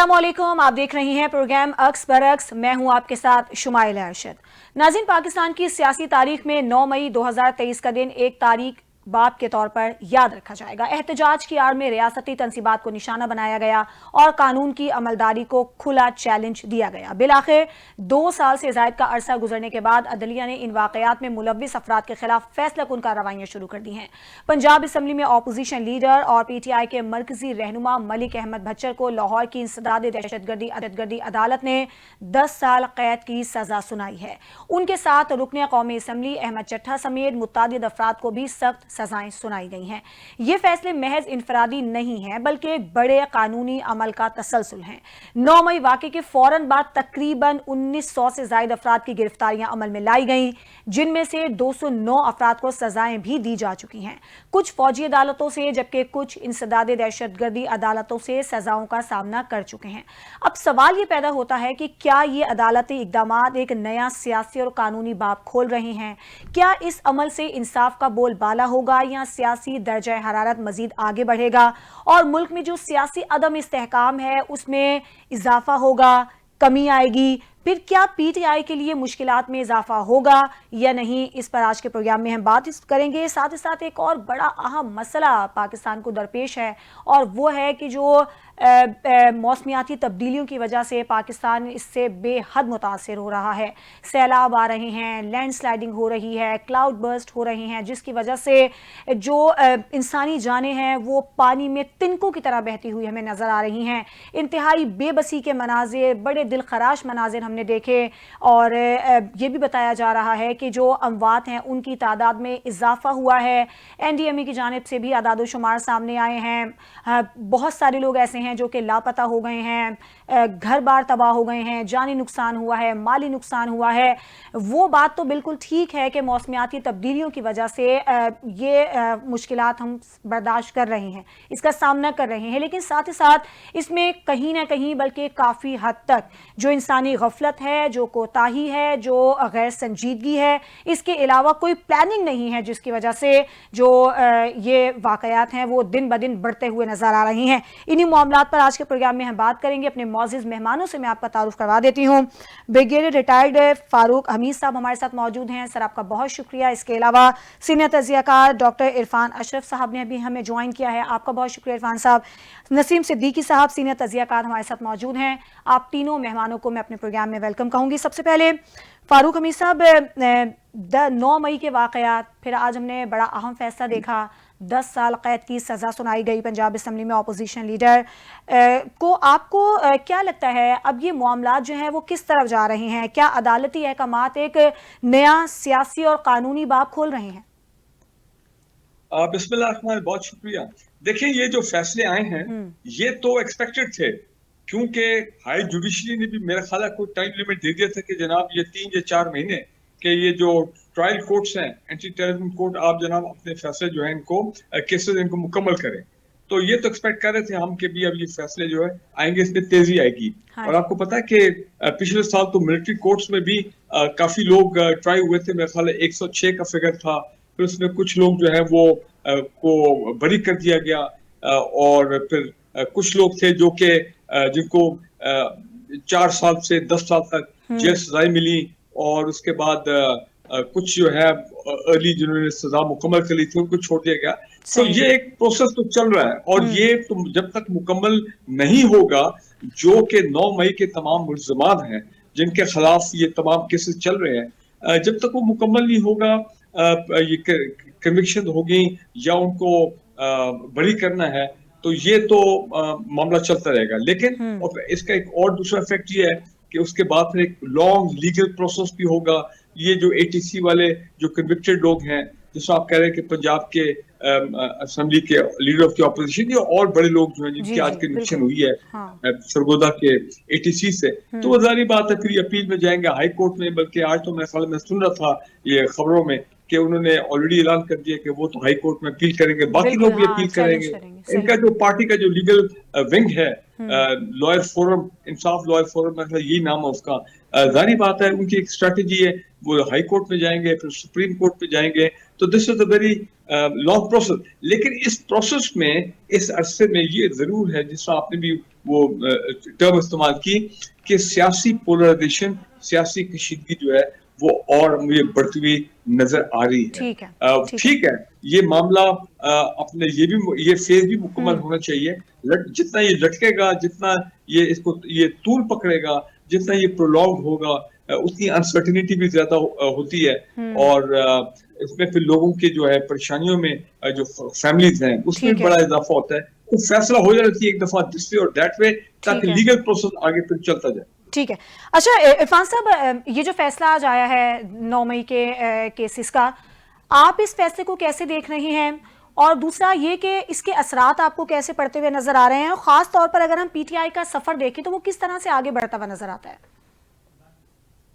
अस्सलामुअलैकुम, आप देख रही हैं प्रोग्राम अक्स बरक्स। मैं हूं आपके साथ शुमाइल अरशद। नाज़रीन, पाकिस्तान की सियासी तारीख में 9 मई 2023 का दिन एक तारीख बाप के तौर पर याद रखा जाएगा। एहतजाज की आड़ में रियासती तंसीबात को निशाना बनाया गया और कानून की अमलदारी को खुला चैलेंज दिया गया। बिलाखिर 2 साल से ज़ायद का अरसा गुजरने के बाद अदलिया ने इन वाकयात में मुलव्विस अफराद के खिलाफ फैसला कुन कार्रवाइयां शुरू कर दी हैं। पंजाब असम्बली में अपोजिशन लीडर और PTI के मरकजी रहनुमा मलिक अहमद भच्चर को लाहौर की इंसदाद दहशतगर्दी अदालत ने 10 साल कैद की सजा सुनाई है। उनके साथ रुकन कौमी असम्बली अहमद चट्ठा समेत मुतादिद अफराद को भी सख्त सजाएं सुनाई गई हैं। ये फैसले महज इनफरादी नहीं हैं, बल्कि एक बड़े कानूनी अमल का तसलसल है। 9 मई वाक़े के फौरन बाद तकरीबन 1900 से ज्यादा अफराद की गिरफ्तारियां अमल में लाई गई, जिनमें से 209 अफराद को सजाएं भी दी जा चुकी हैं। कुछ फौजी अदालतों से जबकि कुछ इंसदाद दहशतगर्दी अदालतों से सजाओं का सामना कर चुके हैं। अब सवाल ये पैदा होता है कि क्या ये अदालती इकदाम एक नया सियासी और कानूनी बाब खोल रहे हैं? क्या इस अमल से इंसाफ का बोलबाला होगा या सियासी दर्जा हरारत मजीद आगे बढ़ेगा और मुल्क में जो सियासी अदम इस्तेहकाम है उसमें इजाफा होगा, कमी आएगी? फिर क्या PTI के लिए मुश्किलात में इजाफा होगा या नहीं? इस पर आज के प्रोग्राम में हम बात करेंगे। साथ ही साथ एक और बड़ा अहम मसला पाकिस्तान को दरपेश है और वो है कि जो मौसमियाती तब्दीलियों की वजह से पाकिस्तान इससे बेहद मुतासर हो रहा है। सैलाब आ रहे हैं, लैंडस्लाइडिंग हो रही है, क्लाउड बर्स्ट हो रही हैं, जिसकी वजह से जो इंसानी जानें हैं वो पानी में तिनकों की तरह बहती हुई हमें नज़र आ रही हैं। इंतहाई बेबसी के मनाजिर, बड़े दिलखराश मनाजिर हमने देखे और ये भी बताया जा रहा है कि जो अमवात हैं उनकी तादाद में इजाफा हुआ है। NDMA की जानिब से भी अदाद-ओ-शुमार सामने आए हैं। बहुत सारे लोग ऐसे हैं जो कि लापता हो गए हैं, घर बार तबाह हो गए हैं, जानी नुकसान हुआ है, माली नुकसान हुआ है। वो बात तो बिल्कुल ठीक है कि मौसमियाती तब्दीलियों की वजह से ये मुश्किलात हम बर्दाश्त कर रहे हैं, इसका सामना कर रहे हैं, लेकिन साथ ही साथ इसमें कहीं ना कहीं बल्कि काफ़ी हद तक जो इंसानी गफलत है, जो कोताही है, जो गैर संजीदगी है, इसके अलावा कोई प्लानिंग नहीं है, जिसकी वजह से जो ये वाकयात हैं वो दिन ब दिन बढ़ते हुए नजर आ रही हैं। इन्हीं मामलात पर आज के प्रोग्राम में हम बात करेंगे। अपने मौजूद मेहमानों से मैं आपका तारुफ करवा देती हूँ। ब्रिगेडियर रिटायर्ड फारूक हमीद साहब हमारे साथ मौजूद हैं। सर, आपका बहुत शुक्रिया। इसके अलावा सीनियर तजियाकार डॉक्टर इरफान अशरफ साहब ने भी हमें ज्वाइन किया है, आपका बहुत शुक्रिया इरफान साहब। नसीम सिद्दीकी साहब सीनियर तजियाकार हमारे साथ मौजूद हैं। आप तीनों मेहमानों को मैं अपने प्रोग्राम में वेलकम कहूँगी। सबसे पहले फारूक हमीद साहब, 9 मई के वाकयात, फिर आज हमने बड़ा अहम फैसला देखा, 10 साल कैद की सज़ा सुनाई गई पंजाब असम्बली में अपोजिशन लीडर को। आपको क्या लगता है अब ये मामलात जो हैं वो किस तरफ जा रहे हैं? क्या अदालती अहकामात एक नया सियासी और कानूनी बाब खोल रहे हैं? बिस्मिल्लाह, बहुत शुक्रिया। देखिए, ये जो फैसले आए हैं ये तो एक्सपेक्टेड थे, क्योंकि हाई जुडिशरी ने भी मेरा ख्याल है कोई टाइम लिमिट दे दिया था कि जनाब ये 3 या 4 महीने के ये जो ट्रायल कोर्ट्स हैं, एंटी टेररिज्म कोर्ट, आप जनाब अपने फैसले जो है इनको केसेस इनको मुकम्मल करें। तो ये तो एक्सपेक्ट कर रहे थे हम कि भी अब ये फैसले जो है आएंगे, इसमें तेजी आएगी। और आपको पता है कि पिछले साल तो मिलिट्री कोर्ट्स में भी काफी लोग ट्राई हुए थे। मेरा ख्याल है 106 का फिगर था, फिर उसमें कुछ लोग जो है वो को बरी कर दिया गया और फिर कुछ लोग थे जो कि जिनको 4 साल से 10 साल तक जेल सजाएं मिली और उसके बाद कुछ जो है अर्ली जिन्होंने सजा मुकम्मल कर ली थी उनको छोड़ दिया गया। तो ये एक प्रोसेस तो चल रहा है और ये तो जब तक मुकम्मल नहीं होगा, जो कि 9 मई के तमाम मुल्ज़िमान हैं जिनके खिलाफ ये तमाम केसेस चल रहे हैं, जब तक वो मुकम्मल नहीं होगा, ये कन्विक्शन होगी या उनको बरी करना है, तो ये तो मामला चलता रहेगा। लेकिन इसका एक और दूसरा इफेक्ट ये है कि उसके बाद फिर एक लॉन्ग लीगल प्रोसेस भी होगा। ये जो ATC वाले जो कन्विक्टेड लोग हैं, जैसे आप कह रहे हैं कि पंजाब के असेंबली के लीडर ऑफ द ऑपोजिशन या और बड़े लोग जो हैं जिनकी आज कन्विक्शन हुई है सरगोदा के ATC से, तो वो जारी बात है फिर अपील में जाएंगे हाई कोर्ट में। बल्कि आज तो मेरे ख्याल में सुन रहा था ये खबरों में कि उन्होंने ऑलरेडी ऐलान कर दिया कि वो तो हाई कोर्ट में अपील करेंगे, बाकी बिल्कुल, लोग भी हाँ, अपील चैलेंज करेंगे। करेंगे, सही। इनका जो पार्टी का जो लीगल विंग है, लॉयर फोरम, इंसाफ लॉयर फोरम, मतलब यही नाम है उसका, जाहिर बात है उनकी एक स्ट्रेटेजी है, वो हाई कोर्ट में जाएंगे, फिर सुप्रीम कोर्ट में जाएंगे, तो this is a very long process. लेकिन इस प्रोसेस में, इस अरसे में ये जरूर है, जिसमें आपने भी वो टर्म इस्तेमाल की, कि सियासी पोलराइजेशन, सियासी कशीदगी जो है वो और मुझे बढ़ती हुई नजर आ रही है। ठीक है, ठीक है। ठीक है, ये मामला अपने ये फेज भी मुकम्मल होना चाहिए। जितना ये लटकेगा, जितना ये तूल पकड़ेगा, जितना ये प्रोलॉन्ग होगा, उतनी अनसर्टेनिटी भी ज्यादा होती है, और इसमें फिर लोगों के जो है परेशानियों में, जो फैमिलीज हैं उसमें ठीक भी है, बड़ा इजाफा होता है। तो फैसला हो जाना चाहिए एक दफा दिस वे और दैट वे, ताकि ठीक है, लीगल प्रोसेस आगे फिर चलता जाए। ठीक है। अच्छा, इरफान साहब, ये जो फैसला आज आया है 9 मई के केसेस का, आप इस फैसले को कैसे देख रही हैं? और दूसरा ये कि इसके असरात आपको कैसे पड़ते हुए नजर आ रहे हैं, और खास तौर पर अगर हम पीटीआई का सफर देखें तो वो किस तरह से आगे बढ़ता हुआ नजर आता है?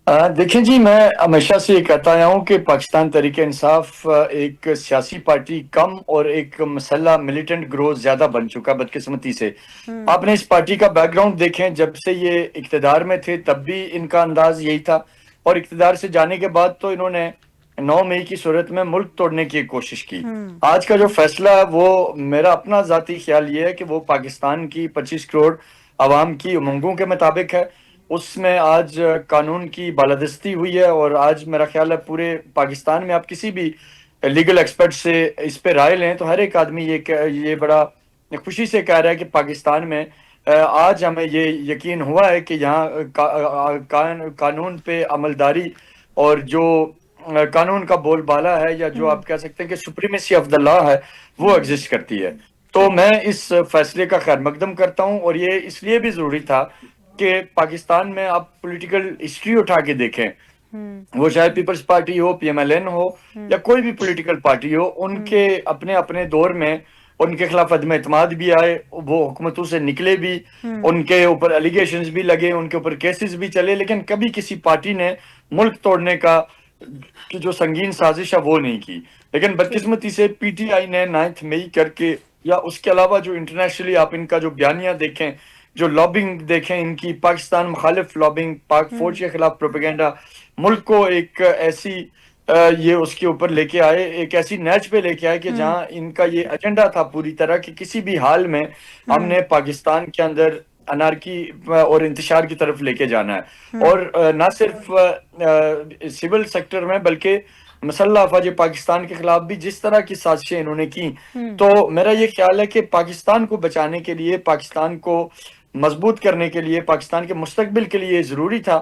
देखिए जी, मैं हमेशा से ये कहता आया हूँ कि पाकिस्तान तहरीक इंसाफ एक सियासी पार्टी कम और एक मसल्ला मिलिटेंट ग्रोथ ज्यादा बन चुका, बदकिस्मती से। आपने इस पार्टी का बैकग्राउंड देखें, जब से ये इक्तदार में थे तब भी इनका अंदाज यही था, और इक्तदार से जाने के बाद तो इन्होंने 9 मई की सूरत में मुल्क तोड़ने की कोशिश की। आज का जो फैसला है वो मेरा अपना जाती ख्याल ये है कि वो पाकिस्तान की 25 करोड़ आवाम की उमंगों के मुताबिक है। उसमें आज कानून की बालादस्ती हुई है, और आज मेरा ख्याल है पूरे पाकिस्तान में आप किसी भी लीगल एक्सपर्ट से इस पे राय लें तो हर एक आदमी ये बड़ा खुशी से कह रहा है कि पाकिस्तान में आज हमें ये यकीन हुआ है कि यहाँ कानून पे अमलदारी और जो कानून का बोलबाला है, या जो आप कह सकते हैं कि सुप्रीमेसी ऑफ द लॉ है, वो एग्जिस्ट करती है। तो मैं इस फैसले का खैर मकदम करता हूँ, और ये इसलिए भी जरूरी था कि पाकिस्तान में आप पॉलिटिकल हिस्ट्री उठा के देखें, वो चाहे पीपल्स पार्टी हो, पीएमएलएन हो, या कोई भी पॉलिटिकल पार्टी हो, उनके अपने अपने दौर में उनके खिलाफ अदम एतमाद भी आए, वो हुकूमतों से निकले भी, उनके ऊपर एलिगेशंस भी लगे, उनके ऊपर केसेस भी चले, लेकिन कभी किसी पार्टी ने मुल्क तोड़ने का की जो संगीन साजिश है वो नहीं की। लेकिन बदकिस्मती से पीटीआई ने 9 मई करके, या उसके अलावा जो इंटरनेशनली आप इनका जो बयानिया देखें, जो लॉबिंग देखें इनकी, पाकिस्तान मुखालिफ लॉबिंग, पाक फौज के खिलाफ प्रोपेगेंडा, मुल्क को एक ऐसी ये उसके ऊपर लेके आए, एक ऐसी नैच पे लेके आए कि जहां इनका ये एजेंडा था पूरी तरह कि किसी भी हाल में हमने पाकिस्तान के अंदर अनारकी और इंतशार की तरफ लेके जाना है। और ना सिर्फ सिविल सेक्टर में बल्कि मसल्ला अफवाज पाकिस्तान के खिलाफ भी जिस तरह की साजिशें इन्होंने की, तो मेरा ये ख्याल है कि पाकिस्तान को बचाने के लिए, पाकिस्तान को मजबूत करने के लिए, पाकिस्तान के मुस्तकबिल के लिए जरूरी था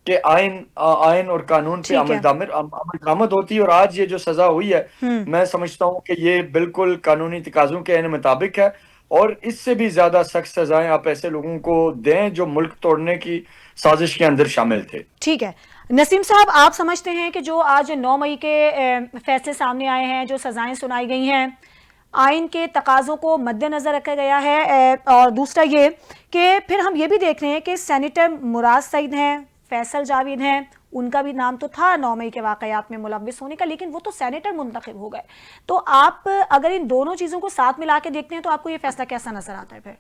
कि आइन और कानून पे अमल दरामद होती। और आज ये जो सजा हुई है, मैं समझता हूँ कि ये बिल्कुल कानूनी तकाजों के मुताबिक है, और इससे भी ज्यादा सख्त सजाएं आप ऐसे लोगों को दें जो मुल्क तोड़ने की साजिश के अंदर शामिल थे। ठीक है नसीम साहब, आप समझते हैं कि जो आज 9 मई के फैसले सामने आए हैं, जो सजाएं सुनाई गई हैं, आइन के तकाज़ों को मद्देनजर रखा गया है, और दूसरा ये कि फिर हम ये भी देख रहे हैं कि सेनेटर मुराद सईद हैं, फैसल जावेद हैं, उनका भी नाम तो था 9 मई के वाकयात में मुलव्विस होने का, लेकिन वो तो सेनेटर मुंतखब हो गए। तो आप अगर इन दोनों चीज़ों को साथ मिला के देखते हैं तो आपको ये फैसला कैसा नजर आता है? फिर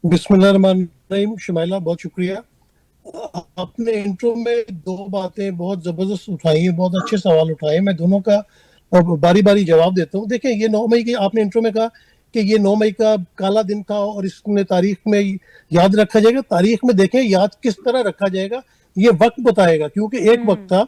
बिस्मिल्लाहिर्रहमानिर्रहीम, शुमाइला बहुत शुक्रिया। आपने इंट्रो में दो बातें बहुत जबरदस्त उठाई हैं, बहुत अच्छे सवाल उठाए हैं, मैं दोनों का बारी बारी जवाब देता हूँ। देखिए, ये 9 मई की आपने इंट्रो में कहा कि ये 9 मई का काला दिन था और इसमें तारीख में याद रखा जाएगा। तारीख में देखें याद किस तरह रखा जाएगा ये वक्त बताएगा, क्योंकि एक वक्त था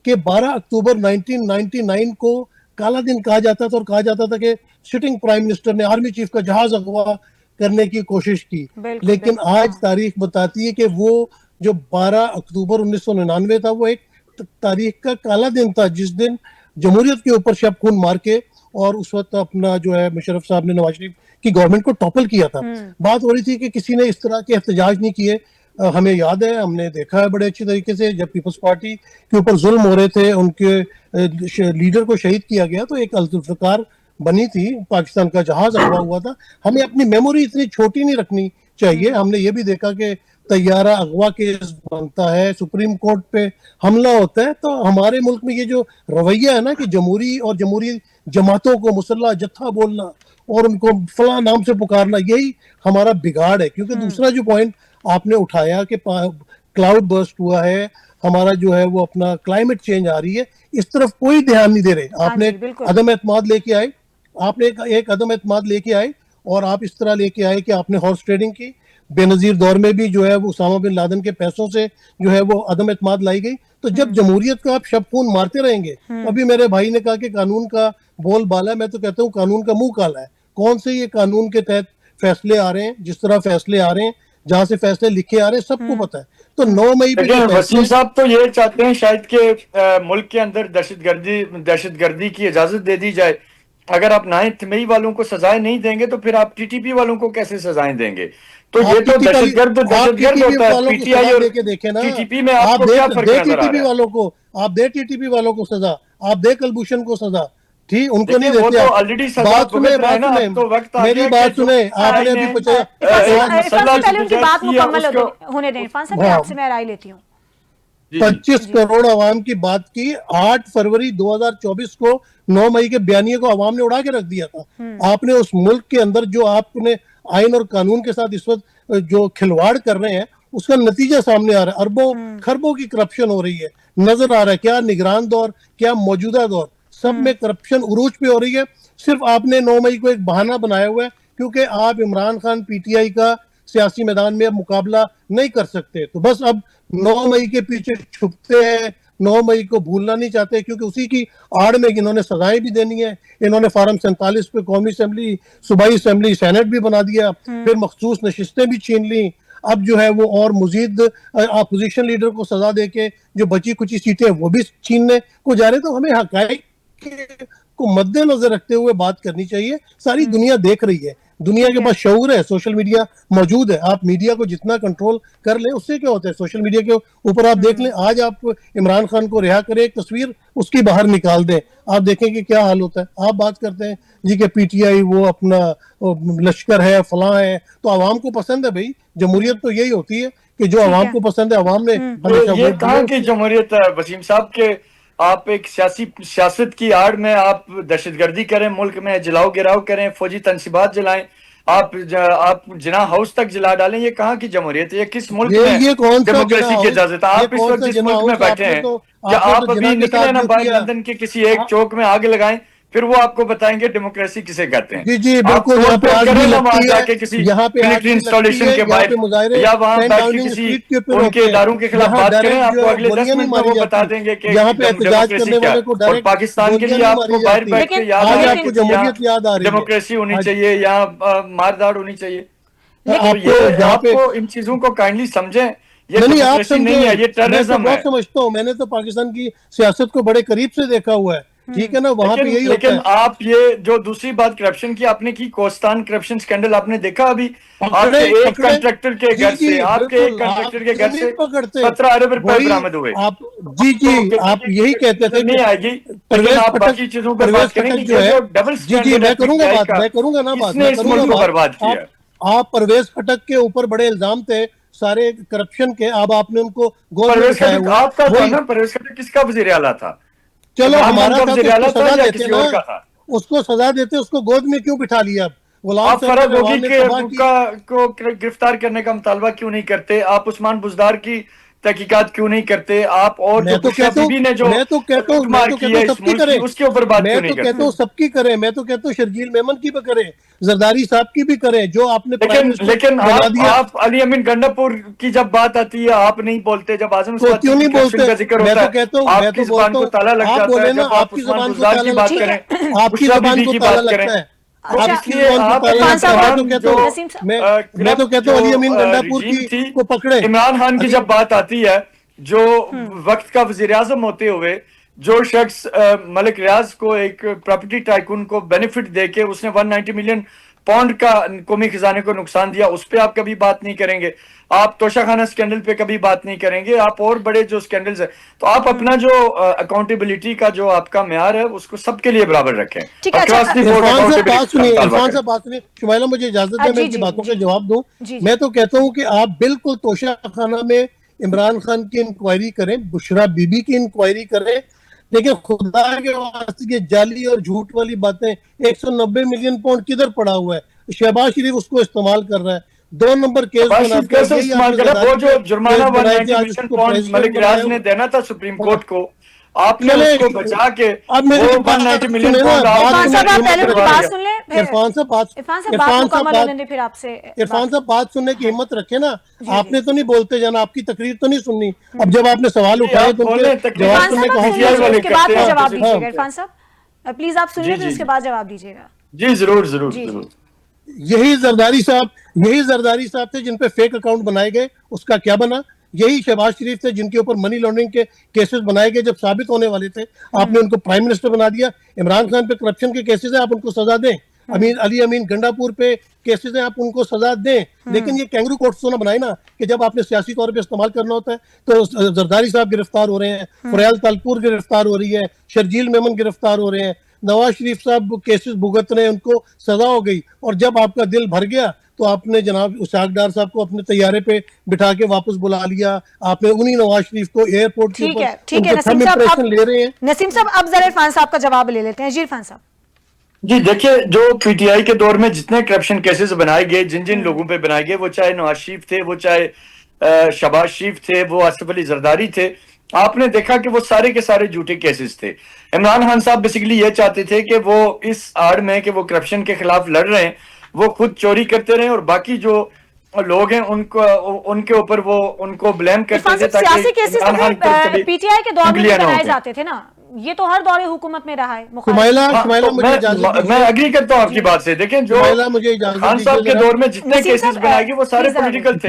कि 12 अक्टूबर 1999 को काला दिन कहा जाता था, और कहा जाता था कि सिटिंग प्राइम मिनिस्टर ने आर्मी चीफ का जहाज अगवा करने की कोशिश की। लेकिन आज तारीख बताती है कि वो जो 12 अक्टूबर 1999 था वो एक तारीख का काला दिन था, जिस दिन जमहूरियत के ऊपर शब खून मार के, और उस वक्त अपना जो है मुशर्रफ साहब ने नवाज शरीफ की गवर्नमेंट को टॉपल किया था। बात हो रही थी कि किसी ने इस तरह के एहतजाज नहीं किए। हमें याद है, हमने देखा है बड़े अच्छी तरीके से, जब पीपल्स पार्टी के ऊपर जुल्म हो रहे थे, उनके लीडर को शहीद किया गया, तो एक जुल्फ़िकार बनी थी, पाकिस्तान का जहाज अगवा हुआ था। हमें अपनी मेमोरी इतनी छोटी नहीं रखनी चाहिए। हमने ये भी देखा कि तैयारा अगवा केस बनता है, सुप्रीम कोर्ट पे हमला होता है, तो हमारे मुल्क में ये जो रवैया है ना कि जमहूरी और जमहूरी जमातों को मुसल्ला जत्था बोलना और उनको फला नाम से पुकारना, यही हमारा बिगाड़ है। क्योंकि दूसरा जो पॉइंट आपने उठाया कि क्लाउड बर्स्ट हुआ है, हमारा जो है वो अपना क्लाइमेट चेंज आ रही है, इस तरफ कोई ध्यान नहीं दे रहे। आपने अदम एतमाद लेके आए, आपने एक अदम एतमाद लेके आए और आप इस तरह लेके आए कि आपने हॉर्स ट्रेडिंग की। बेनजीर दौर में भी जो है वो उसामा बिन लादेन के पैसों से जो है वो अदम एतमाद लाई गई। तो जब जमहूरियत को आप शबखून मारते रहेंगे, अभी मेरे भाई ने कहा कि कानून का बोल बाला है, मैं तो कहता हूँ कानून का मुंह काला है। कौन से ये कानून के तहत फैसले आ रहे हैं, जिस तरह फैसले आ रहे हैं, जहां से फैसले लिखे आ रहे हैं, सबको पता है। तो 9 मई पे वसीम साहब तो ये चाहते हैं शायद कि मुल्क के अंदर दहशतगर्दी की इजाजत दे दी जाए। अगर आप 9 मई वालों को सजाएं नहीं देंगे तो फिर आप टीटीपी वालों को कैसे सजाएं देंगे? तो ये तो दहशतगर्द होता है। पीटीआई और टीटीपी में आपको क्या फर्क नजर आ रहा है? वालों को आप दे, टीटीपी वालों को सजा आप दे, कुलभूषण को सजा, ठीक, उनको नहीं देते। तो ऑलरेडी बात सुने, मेरी बात सुने। आपने अभी पहले उनकी बात मुकम्मल होने दें। इरफान साहब, आपसे मैं राय लेती हूँ। 25 करोड़ आवाम की बात की। 8 फरवरी 2024 को 9 मई के बयानिए को आवाम ने उड़ा के रख दिया था। आपने उस मुल्क के अंदर जो आपने आइन और कानून के साथ इस वक्त जो खिलवाड़ कर रहे हैं, उसका नतीजा सामने आ रहा है। अरबों खरबों की करप्शन हो रही है, नजर आ रहा है। क्या निगरान दौर, क्या मौजूदा दौर, सब में करप्शन उरूज पे हो रही है। सिर्फ आपने 9 मई को एक बहाना बनाया हुआ है क्योंकि आप इमरान खान पीटीआई का सियासी मैदान में अब मुकाबला नहीं कर सकते। तो बस अब 9 मई के पीछे छुपते हैं, 9 मई को भूलना नहीं चाहते, क्योंकि उसी की आड़ में इन्होंने सजाएं भी देनी है। इन्होंने फार्म 47 पे कौमी असेंबली, सूबाई असेंबली, सेनेट भी बना दिया, फिर मखसूस नशिस्तें भी छीन ली। अब जो है वो और मजीद अपोजिशन लीडर को सजा देके जो बची कुची सीटें वो भी छीनने को जा रहे। तो हमें हकायक को मद्देनजर रखते हुए बात करनी चाहिए। सारी दुनिया देख रही है, दुनिया के पास शऊर है, सोशल मीडिया मौजूद है। आप मीडिया को जितना कंट्रोल कर लें उससे क्या होता है। सोशल मीडिया के ऊपर आप देख लें, आज आप इमरान खान को रिहा करें, एक तस्वीर उसकी बाहर निकाल दें, आप देखें कि क्या हाल होता है। आप बात करते हैं जी के पीटीआई वो अपना लश्कर है, फलां है, तो आवाम को पसंद है। भाई जमहूरियत तो यही होती है कि जो आवाम को पसंद है, आवाम ने हमेशा ये कहाँ की जमहूरियत है वसीम साहब के? आप एक सियासत की आड़ में आप दहशतगर्दी करें, मुल्क में जलाओ गिराव करें, फौजी तनसीबात जलाएं, आप जिना हाउस तक जला डालें। ये कहाँ की जमहूरियत है? ये किस मुल्क में डेमोक्रेसी की इजाजत है? आप इस वक्त जिस मुल्क में बैठे हैं, क्या आप अभी निकले ना बाहर लंदन के किसी एक चौक में आग लगाएं, फिर वो आपको बताएंगे डेमोक्रेसी किसे कहते हैं। जी जी बिल्कुल। यहाँ पे आग भी लगती है, किसी यहाँ पे मिलिट्री इंस्टॉलेशन के बाहर या वहां बैठ के किसी उनके इदारों के खिलाफ बात करें, आपको अगले 10 मिनट में वो बता देंगे कि यहाँ पे एहतजाज करने वाले को और पाकिस्तान के लिए आपको बाहर बैठ के याद आ डेमोक्रेसी होनी चाहिए या मारदाड़ होनी चाहिए। आपको इन चीजों को काइंडली समझें। ये डेमोक्रेसी नहीं है, ये टेररिज्म है। समझता हूँ, मैंने तो पाकिस्तान की सियासत को बड़े करीब से देखा हुआ है, ठीक है ना, वहां पे यही होता है। लेकिन आप ये जो दूसरी बात करप्शन की आपने की, कोस्तान करप्शन स्कैंडल आपने देखा अभी? आपके एक कंट्रैक्टर के घर से, आपके एक कंट्रैक्टर के घर से 17 अरब रुपए बरामद हुए। आप जी आप यही कहते थे नहीं आएगी, लेकिन आप बाकी चीजों पर बात करेंगे जो है। जी मैं करूंगा बात, मैं करूंगा ना बात, मैं करूंगा बर्बाद किया। आप परवेज खटक के ऊपर बड़े इल्जाम थे सारे करप्शन के, अब आपने उनको गोद में उठाया हुआ। आपका परवेज खटक किसका वजीर आला था? चलो हमारा था, सजा देते ना, उसको सजा देते, उसको गोद में क्यों बिठा लिया? आप फराग होगी को गिरफ्तार करने का मुतालबा क्यों नहीं करते? आप उस्मान बुजदार की तहकीकात क्यों नहीं करते? आप और मैं तो कहता हूँ सबकी करें, उसके ऊपर बात क्यों नहीं करते? मैं तो कहता हूँ सबकी करें, मैं तो कहता हूँ शर्जील मेमन की भी करें, जरदारी साहब की भी करें, जो आपने लेकिन आप अली अमीन गंडापुर की जब बात आती है आप नहीं बोलते, जब आजम तो क्यों नहीं बोलते? मैं तो कहता हूँ आपकी जुबान को ताला लग जाता है जब आप उस्मान बुजदार की बात करें, आपकी जुबान को ताला लगता है। मैं तो कहता हूँ अली अमीन गंडापुर की को पकड़े। इमरान खान की जब बात आती है, जो वक्त का वजीर आजम होते हुए जो शख्स मलिक रियाज को एक प्रॉपर्टी टाइकून को बेनिफिट देके उसने 190 मिलियन पौंड का कौमी खजाने को नुकसान दिया, उस पर आप कभी बात नहीं करेंगे, आप तोशाखाना स्कैंडल पे कभी बात नहीं करेंगे, आप और बड़े जो स्कैंडल्स है, तो आप अपना जो अकाउंटेबिलिटी का जो आपका म्यार है उसको सबके लिए बराबर रखें। ठीक है, अच्छा, इरफान साहब बात सुनिए, शुमाइला मुझे इजाजत है मैं इनकी बातों का जवाब दूं। मैं तो कहता हूं कि आप बिल्कुल तोशाखाना में इमरान खान की इंक्वायरी करें, बुशरा बीबी की इंक्वायरी करें, लेकिन खुदा के वास्ते ये जाली और झूठ वाली बातें, 190 मिलियन पाउंड किधर पड़ा हुआ है? शहबाज शरीफ उसको इस्तेमाल कर रहा है, 2 नंबर केस वो जो जुर्माना 190 मिलियन पाउंड मलिक रियाज ने देना था सुप्रीम कोर्ट को, आपने उसको बचा के अब मेरी 190 मिलियन इरफान साहब आप पहले मेरी बात सुन लें, इरफान साहब बात सुनने की हिम्मत रखे ना, आपने तो नहीं बोलते जाना, आपकी तकरीर तो नहीं सुननी, अब जब आपने सवाल उठाए तो जवाब सुनने का जवाब दीजिएगा। इरफान साहब प्लीज आप सुनिए फिर उसके बाद जवाब दीजिएगा। जी जरूर जरूर जरूर। यही जरदारी साहब थे जिन पे फेक अकाउंट बनाए गए, उसका क्या बना? यही शहबाज शरीफ थे जिनके ऊपर मनी लॉन्ड्रिंग के केसेस बनाए गए, जब साबित होने वाले थे आपने उनको प्राइम मिनिस्टर बना दिया। इमरान खान पे करप्शन के केसेस है, आप उनको सजा दें। अली अमीन गंडापुर पे केसेस है, आप उनको सजा दें, लेकिन ये कैंगरू कोर्ट्स तो ना बनाए ना कि जब आपने सियासी तौर पे इस्तेमाल करना होता है तो जरदारी साहब गिरफ्तार हो रहे हैं, फरियाल तालपुर गिरफ्तार हो रही है, शर्जील मेमन गिरफ्तार हो रहे हैं, नवाज शरीफ साहब केसेस भुगत रहे हैं, उनको सजा हो गई, और जब आपका दिल भर गया तो आपने जनाब उसाक डार साहब को अपने तैयारे पे बिठा के वापस बुला लिया, आपने उन्हीं नवाज शरीफ को एयरपोर्ट के ऊपर नसीम ले रहे हैं। नसीम साहब अब जरा इरफान साहब का जवाब ले लेते हैं। जी इरफान साहब। जी देखिए, जो पीटीआई के दौर में जितने करप्शन केसेस बनाए गए, जिन जिन लोगों पे बनाए गए, वो चाहे नवाज शरीफ थे, वो चाहे शहबाज शरीफ थे, वो आसिफ अली जरदारी थे, आपने देखा कि वो सारे के सारे झूठे केसेस थे। इमरान खान साहब बेसिकली ये चाहते थे कि वो इस आड़ में कि वो करप्शन के खिलाफ लड़ रहे हैं, वो खुद चोरी करते रहे और बाकी जो लोग हैं उनके ऊपर वो उनको ब्लेम करते थे, ताकि पीटीआई के दौर में बनाए जाते थे ना, ये तो हर दौरे हुकूमत में रहा है। मैं एग्री करता हूँ आपकी बात से। देखें, जो खान साहब के दौर में जितने केसेस बनाए गए वो सारे पॉलिटिकल थे।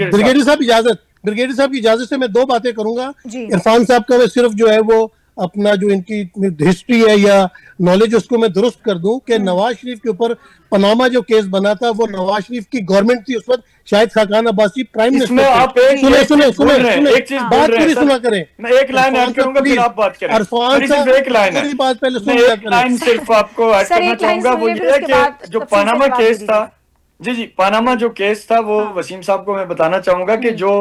ब्रिगेडियर साहब की इजाजत से मैं 2 बातें करूंगा। इरफान साहब का मैं सिर्फ जो है वो अपना जो इनकी हिस्ट्री है या नॉलेज उसको मैं दुरुस्त कर दूं कि नवाज शरीफ के ऊपर पनामा जो केस बना था वो नवाज शरीफ की गवर्नमेंट थी, उस वक्त शायद खाकान अब्बासी प्राइम मिनिस्टर। सुने एक चीज बात पूरी सुना करें, मैं एक लाइन ऐड करूंगा फिर आप बात करें। इरफान साहब एक लाइन है, बात पहले सुन एक लाइन सिर्फ आपको ऐड करना चाहूंगा, वो ये कि जो पनामा केस था, जी पनामा जो केस था वो वसीम साहब को मैं बताना चाहूंगा कि जो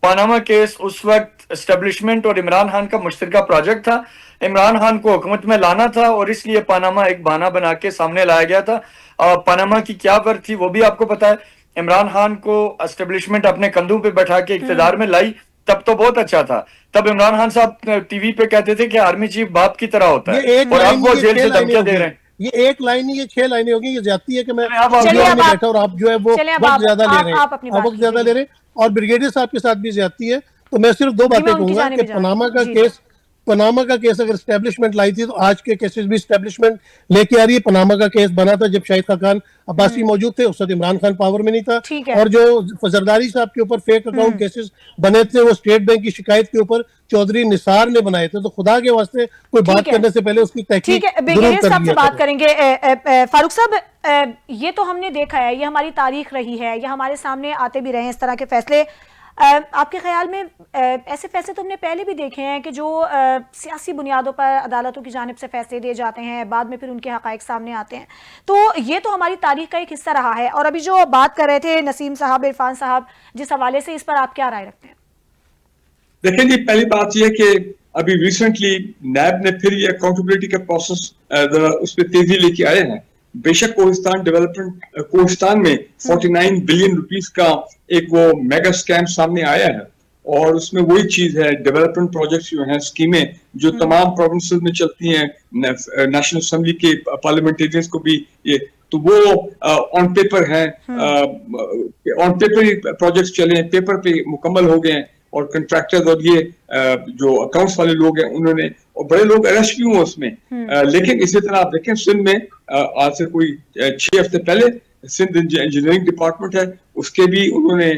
पनामा केस उस वक्त एस्टेब्लिशमेंट और इमरान खान का मुश्तरका प्रोजेक्ट था। इमरान खान को हुकूमत में लाना था और इसलिए पनामा एक बहाना बना के सामने लाया गया था। पनामा की क्या वर्थ थी वो भी आपको पता है। इमरान खान को एस्टेब्लिशमेंट अपने कंधों पे बैठा के इख्तिदार में लाई, तब तो बहुत अच्छा था। तब इमरान खान साहब टीवी पे कहते थे कि आर्मी चीफ बाप की तरह होता है, और अब वो जेल से धमकियां दे रहे हैं। ये एक लाइन नहीं, ये 6 लाइनें होगी। ये जाती है कि मैं बैठा और आप जो है वो वक्त ज्यादा ले रहे हैं, आप वक्त ज्यादा ले रहे हैं, और ब्रिगेडियर साहब के साथ भी ज्यादा है। तो मैं सिर्फ 2 बातें कहूंगा कि पनामा का केस अगर एस्टेब्लिशमेंट लाई थी तो आज के केसेस भी एस्टेब्लिशमेंट लेके आ रही है। पनामा का केस बना था जब शाहिद खाकान अब्बासी मौजूद थे, उस वक्त इमरान खान पावर में नहीं था, और जो जरदारी साहब के ऊपर फेक अकाउंट केसेस बने थे वो स्टेट बैंक की शिकायत के ऊपर चौधरी निसार ने बनाए थे। तो खुदा के वास्ते कोई बात करने से पहले उसकी तहकीक से बात करेंगे। फारूक साहब, ये तो हमने देखा है, ये हमारी तारीख रही है, ये हमारे सामने आते भी रहे हैं इस तरह के फैसले। आपके ख्याल में ऐसे फैसले तो हमने पहले भी देखे हैं कि जो सियासी बुनियादों पर अदालतों की जानिब से फैसले दिए जाते हैं, बाद में फिर उनके हक़ाइक़ सामने आते हैं। तो ये तो हमारी तारीख का एक हिस्सा रहा है। और अभी जो बात कर रहे थे नसीम साहब, इरफान साहब, जिस हवाले से, इस पर आप क्या राय रखते हैं? देखिए जी, पहली बात यह कि अभी रिसेंटली नैब ने फिर ये अकाउंटेबिलिटी का प्रोसेस उस पर तेजी लेके आए हैं। बेशक कोहिस्तान में 49 बिलियन रुपीस का एक वो मेगा स्कैम सामने आया है, और उसमें वही चीज है, डेवलपमेंट प्रोजेक्ट्स जो हैं, स्कीमें जो तमाम प्रोविंसेस में चलती हैं, नेशनल असेंबली के पार्लियामेंटेरियंस को भी ये, तो वो ऑन पेपर हैं, ऑन पेपर प्रोजेक्ट्स चले हैं, पेपर पे मुकम्मल हो गए हैं, और कंट्रैक्टर्स और ये जो अकाउंट्स वाले लोग हैं उन्होंने, और बड़े लोग अरेस्ट भी हुए उसमें। लेकिन इसी तरह आप देखें, सिंध में आज से कोई 6 हफ्ते पहले सिंध इंजीनियरिंग डिपार्टमेंट है, उसके भी उन्होंने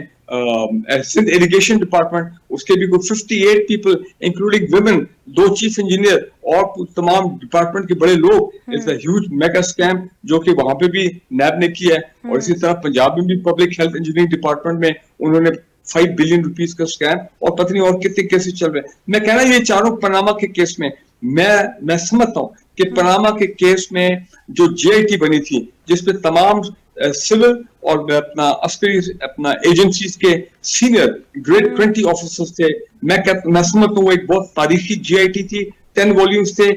सिंध इरिगेशन डिपार्टमेंट, उसके भी कुछ 58 people including women, 2 chief engineer और तमाम डिपार्टमेंट के बड़े लोग। It's a huge mega scam जो कि वहां पे भी नैब ने किया है। और इसी तरह पंजाब में भी पब्लिक हेल्थ इंजीनियरिंग डिपार्टमेंट में उन्होंने 5 बिलियन रुपीस का स्कैम और पता नहीं और कितने केसेस चल रहे हैं। मैं कह रहा हूं ये चारों पनामा के केस में मैं समझता हूं कि पनामा के केस में जो JIT बनी थी जिसपे तमाम सिविल और अपना अस्करी अपना एजेंसीज के सीनियर ग्रेड 20 ऑफिसर्स थे, मैं समझता हूँ एक बहुत तारीखी JIT थी। 10 वॉल्यूम्स थे,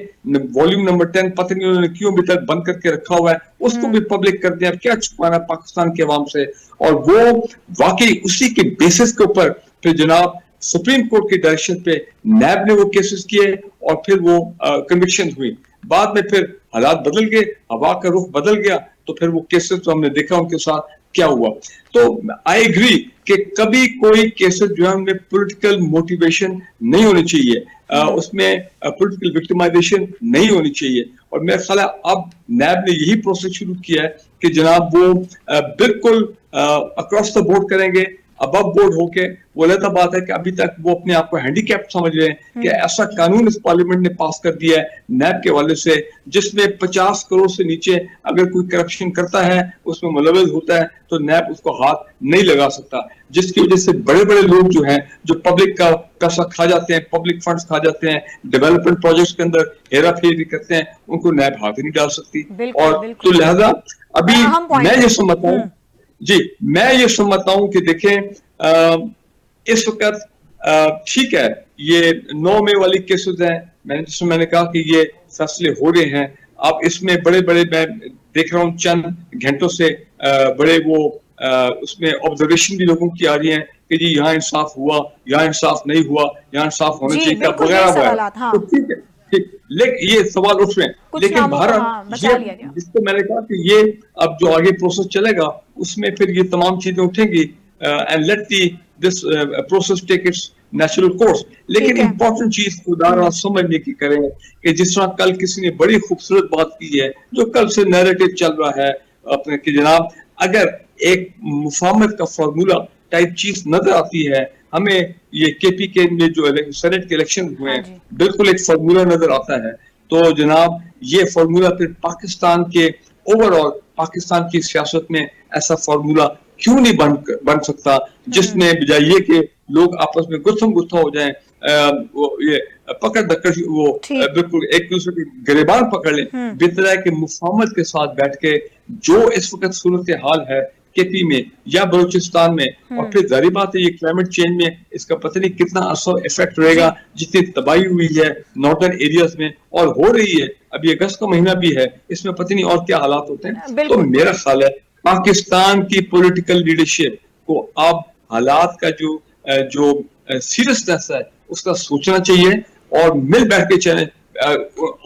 वॉल्यूम नंबर 10 पता नहीं उन्होंने क्यों अभी तक बंद करके रखा हुआ है, उसको भी पब्लिक कर दिया। क्या छुपाना पाकिस्तान के अवाम से। और वो वाकई उसी के बेसिस के ऊपर फिर जनाब सुप्रीम कोर्ट की डायरेक्शन पे नैब ने वो केसेस किए और फिर वो कन्विक्शन हुई। बाद में फिर हालात बदल गए, हवा का रुख बदल गया, तो फिर वो केसेस तो हमने देखा उनके साथ क्या हुआ। तो आई एग्री कि कभी कोई केसेस जो है उनमें पॉलिटिकल मोटिवेशन नहीं होनी चाहिए, उसमें पॉलिटिकल विक्टिमाइजेशन नहीं होनी चाहिए। और मेरा ख्याल है अब नैब ने यही प्रोसेस शुरू किया है कि जनाब वो बिल्कुल अक्रॉस द बोर्ड करेंगे, अबव बोर्ड होके। वो अलग बात है कि अभी तक वो अपने आप को हैंडीकैप समझ रहे हैं कि ऐसा कानून इस पार्लियामेंट ने पास कर दिया है नैब के हवाले से जिसमें 50 करोड़ से नीचे अगर कोई करप्शन करता है, उसमें मुलव्वस होता है, तो नैब उसको हाथ नहीं लगा सकता। जिसकी वजह से बड़े बड़े लोग जो हैं जो पब्लिक का पैसा खा जाते हैं, पब्लिक फंड्स खा जाते हैं, डेवलपमेंट प्रोजेक्ट्स के अंदर हेरा फेरी करते हैं, उनको नैब हाथ ही नहीं डाल सकती। और तो लिहाजा अभी मैं ये समझता हूँ मैं ये समझता हूं कि देखें इस वक्त ठीक है ये 9 मई वाली केसेस हैं, जिसमें मैंने कहा कि ये फैसले हो रहे हैं। अब इसमें बड़े बड़े मैं देख रहा हूँ चंद घंटों से बड़े वो उसमें ऑब्जर्वेशन भी लोगों की आ रही है कि जी यहाँ इंसाफ हुआ, यहाँ इंसाफ नहीं हुआ, यहाँ इंसाफ होना चाहिए वगैरह। तो ठीक है, लेकिन ये सवाल उठ रहे हैं, लेकिन भारत जिसको मैंने कहा कि ये अब जो आगे प्रोसेस चलेगा उसमें फिर ये तमाम चीजें उठेंगी and let this process take its natural course. लेकिन इंपॉर्टेंट चीज खुदा समझने की करें कि जिस तरह कल किसी ने बड़ी खूबसूरत बात की है, जो कल से नैरेटिव चल रहा है अपने कि जनाब अगर एक मुफाहमत का फार्मूला टाइप चीज नजर आती है हमें, ये KPK में जो सेनेट के इलेक्शन हुए हैं बिल्कुल एक फार्मूला नजर आता है, तो जनाब ये फार्मूला फिर पाकिस्तान के ओवरऑल पाकिस्तान की सियासत में ऐसा फार्मूला क्यों नहीं बन सकता जिसमें बजाय ये कि लोग आपस में गुत्थम गुत्था हो जाएं, ये पकड़ दकड़ वो बिल्कुल एक दूसरे के गिरबान पकड़ लें, बेहतर है कि मुफाहमत के साथ बैठ के जो इस वक्त सूरत हाल है KP में या बलूचिस्तान में, और फिर जारी बात है ये क्लाइमेट चेंज में इसका पता नहीं कितना असर इफेक्ट रहेगा, जितनी तबाही हुई है नॉर्दर्न एरियाज में और हो रही है, अभी अगस्त का महीना भी है, इसमें पता नहीं और क्या हालात होते हैं। तो मेरा ख्याल है पाकिस्तान की पॉलिटिकल लीडरशिप को अब हालात का जो सीरियसनेस है उसका सोचना चाहिए और मिल बैठ के चले।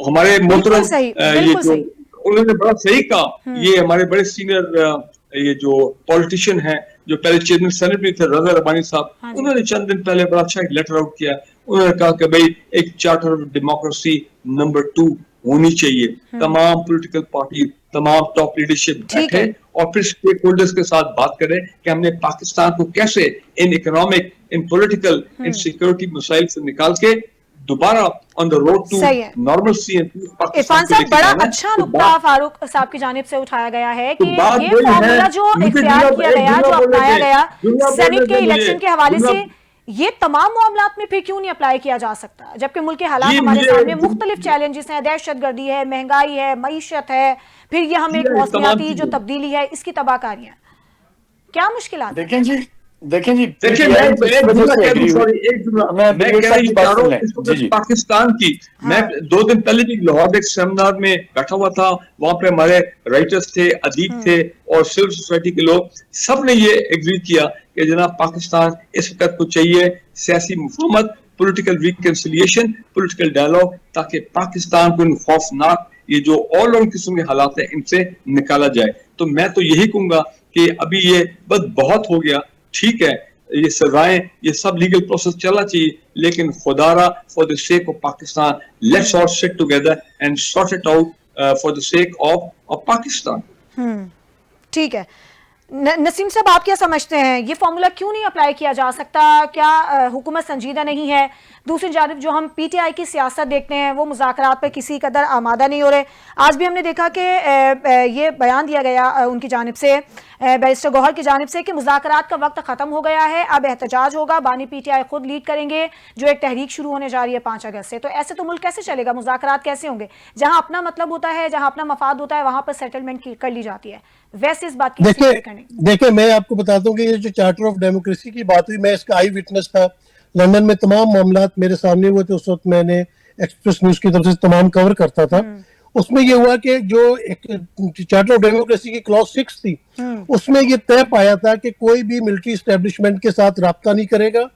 हमारे मोहतरम ये जो उन्होंने बड़ा सही कहा, ये हमारे बड़े सीनियर ये जो पॉलिटिशियन हैं जो पहले चेयरमैन सेनेट भी थे रजा रबानी साहब, उन्होंने चंद दिन पहले बड़ा अच्छा एक लेटर आउट किया। उन्होंने कहा कि भाई एक चार्टर ऑफ डेमोक्रेसी नंबर 2 होनी चाहिए, तमाम पॉलिटिकल पार्टी तमाम टॉप लीडरशिप बैठे और फिर स्टेक होल्डर्स के साथ बात करें कि हमने पाकिस्तान को कैसे in economic, in political, in security मसाइल से निकाल के दोबारा on the road to normalcy. Irfan साहब बड़ा अच्छा नुक्ता फारूक साहब की जानिब से उठाया गया है कि ये फॉर्मूला जो इख्तियार किया गया, जो अपनाया गया सेनेट के इलेक्शन के हवाले से, ये तमाम मामलात में फिर क्यों नहीं अप्लाई किया जा सकता, जबकि मुल्क के हालात हमारे सामने मुख्तलिफ चैलेंजेस हैं, दहशतगर्दी है, महंगाई है, मईशत है, फिर ये हम एक मौसमियाती जो तब्दीली है इसकी तबाहकारियां, क्या मुश्किलात? देखें जी पाकिस्तान की, मैं 2 दिन पहले भी लाहौर एक सेमिनार में बैठा हुआ था, वहां पे हमारे राइटर्स थे, अदीब थे और सिविल सोसाइटी के लोग, सब ने ये एग्री किया कि जनाब पाकिस्तान इस वक्त को चाहिए सियासी मुफाहमत, पॉलिटिकल रिकंसिलिएशन, पॉलिटिकल डायलॉग, ताकि पाकिस्तान को इन खौफनाक ये जो ऑल राउंड किस्म के हालात है इनसे निकाला जाए। तो मैं तो यही कहूंगा कि अभी ये बस बहुत हो गया, ठीक है ये सजाएं, ये सब लीगल प्रोसेस चलना चाहिए, लेकिन खुदारा for the sake of Pakistan let's all sit together and sort it out for the sake of Pakistan. ठीक है। नसीम साहब, आप क्या समझते हैं, ये फॉर्मूला क्यों नहीं अप्लाई किया जा सकता? क्या हुकूमत संजीदा नहीं है? दूसरी जानिब जो हम पीटीआई की सियासत देखते हैं वो मुज़ाकरात पर किसी कदर आमादा नहीं हो रहे। आज भी हमने देखा कि ये बयान दिया गया उनकी जानिब से, बैरिस्टर गौहर की जानिब से, कि मुज़ाकरात का वक्त ख़त्म हो गया है, अब एहतजाज होगा, बानी पीटीआई खुद लीड करेंगे, जो एक तहरीक शुरू होने जा रही है 5 अगस्त से। तो ऐसे तो मुल्क कैसे चलेगा? मुज़ाकरात कैसे होंगे? जहाँ अपना मतलब होता है, जहाँ अपना मफाद होता है, वहाँ पर सेटलमेंट कर ली जाती है। वैसे इस बात की देखिए मैं आपको बताता हूँ कि ये जो चार्टर ऑफ डेमोक्रेसी की बात हुई, मैं इसका आई विटनेस था। लंदन में तमाम मामलात मेरे सामने हुए थे, उस वक्त मैंने एक्सप्रेस न्यूज की तरफ से तमाम कवर करता था। उसमें ये हुआ कि जो एक चार्टर ऑफ डेमोक्रेसी की क्लॉज 6 थी, उसमें ये तय पाया था कि कोई भी मिलिट्री एस्टेब्लिशमेंट के साथ राब्ता नहीं करेगा।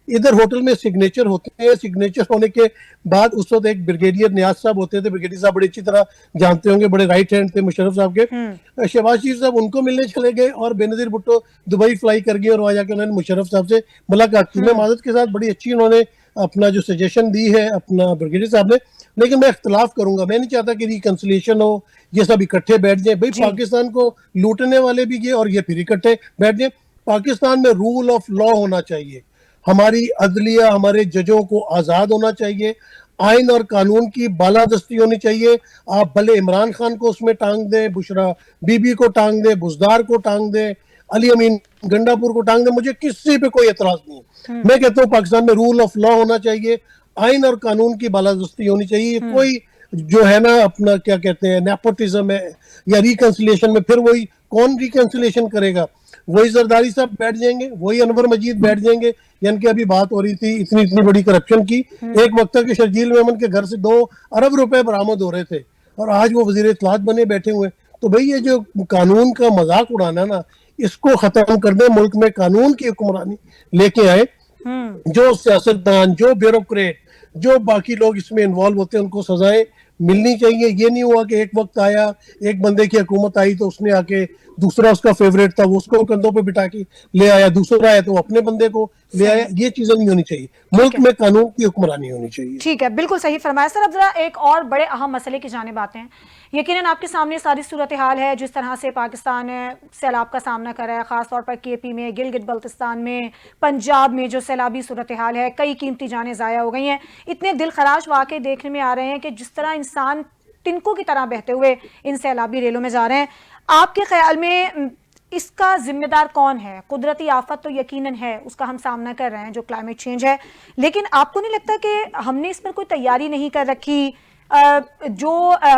इधर होटल में सिग्नेचर होते हैं, सिग्नेचर होने के बाद उस वक्त एक ब्रिगेडियर नियाज साहब होते थे, ब्रिगेडियर साहब बड़ी अच्छी तरह जानते होंगे, बड़े राइट हैंड थे मुशर्रफ साहब के। शहबाज शरीफ साहब उनको मिलने चले गए और बेनजीर भुट्टो दुबई फ्लाई कर गए और वहां जाकर उन्होंने मुशर्रफ साहब से मुलाकात की। मैं माजरत के साथ बड़ी अच्छी उन्होंने अपना जो सजेशन दी है अपना ब्रिगेडियर साहब ने, लेकिन मैं इख्तलाफ करूंगा। मैं नहीं चाहता कि रिकंसिलिएशन हो, ये सब इकट्ठे बैठ जाए। भाई पाकिस्तान को लूटने वाले भी ये और ये फिर इकट्ठे बैठ जाए। पाकिस्तान में रूल ऑफ लॉ होना चाहिए, हमारी अदलिया हमारे जजों को आजाद होना चाहिए, आइन और कानून की बालादस्ती होनी चाहिए। आप भले इमरान खान को उसमें टांग दें, बुशरा बीबी को टांग दें, बुजदार को टांग दें, अली अमीन गंडापुर को टांग दें, मुझे किसी पे कोई एतराज नहीं। मैं कहता हूँ पाकिस्तान में रूल ऑफ लॉ होना चाहिए, आइन और कानून की बालादस्ती होनी चाहिए। कोई जो है ना अपना क्या कहते हैं नेपोटिज्म है या रिकंसिलिएशन में, फिर वही कौन रिकंसिलिएशन करेगा? वही जरदारी साहब बैठ जाएंगे, वही अनवर मजीद बैठ जाएंगे। यानी कि अभी बात हो रही थी इतनी बड़ी करप्शन की, एक वक्त के शर्जील मेमन के घर से 2 अरब रुपए बरामद हो रहे थे और आज वो वजीर इत्तलात बने बैठे हुए। तो भाई ये जो कानून का मजाक उड़ाना ना, इसको खत्म कर दे। मुल्क में कानून की हुक्मरानी लेके आए। जो सियासतदान, जो ब्यूरोक्रेट, जो बाकी लोग इसमें इन्वॉल्व होते हैं, उनको सजाएं मिलनी चाहिए। ये नहीं हुआ कि एक वक्त आया, एक बंदे की हुकूमत आई तो उसने आके, दूसरा उसका फेवरेट था वो उसको कंधों पे बिठा के ले आया, दूसरा आया तो अपने बंदे को ले आया। ये चीजें नहीं होनी चाहिए, मुल्क में कानून की हुक्मरानी होनी चाहिए। ठीक है, बिल्कुल सही फरमाया सर। अब जरा एक और बड़े अहम मसले की जानिब आते हैं। यकीनन आपके सामने सारी सूरत हाल है, जिस तरह से पाकिस्तान सैलाब का सामना कर रहा है, खासतौर पर केपी में, गिलगित बल्तिस्तान में, पंजाब में जो सैलाबी सूरत हाल है, कई कीमती जानें ज़ाया हो गई हैं। इतने दिल खराश वाक़े देखने में आ रहे हैं कि जिस तरह इंसान तिनकों की तरह बहते हुए इन सैलाबी रेलों में जा रहे हैं। आपके ख्याल में इसका जिम्मेदार कौन है? कुदरती आफत तो यकीनन है, उसका हम सामना कर रहे हैं, जो क्लाइमेट चेंज है, लेकिन आपको नहीं लगता कि हमने इस पर कोई तैयारी नहीं कर रखी? जो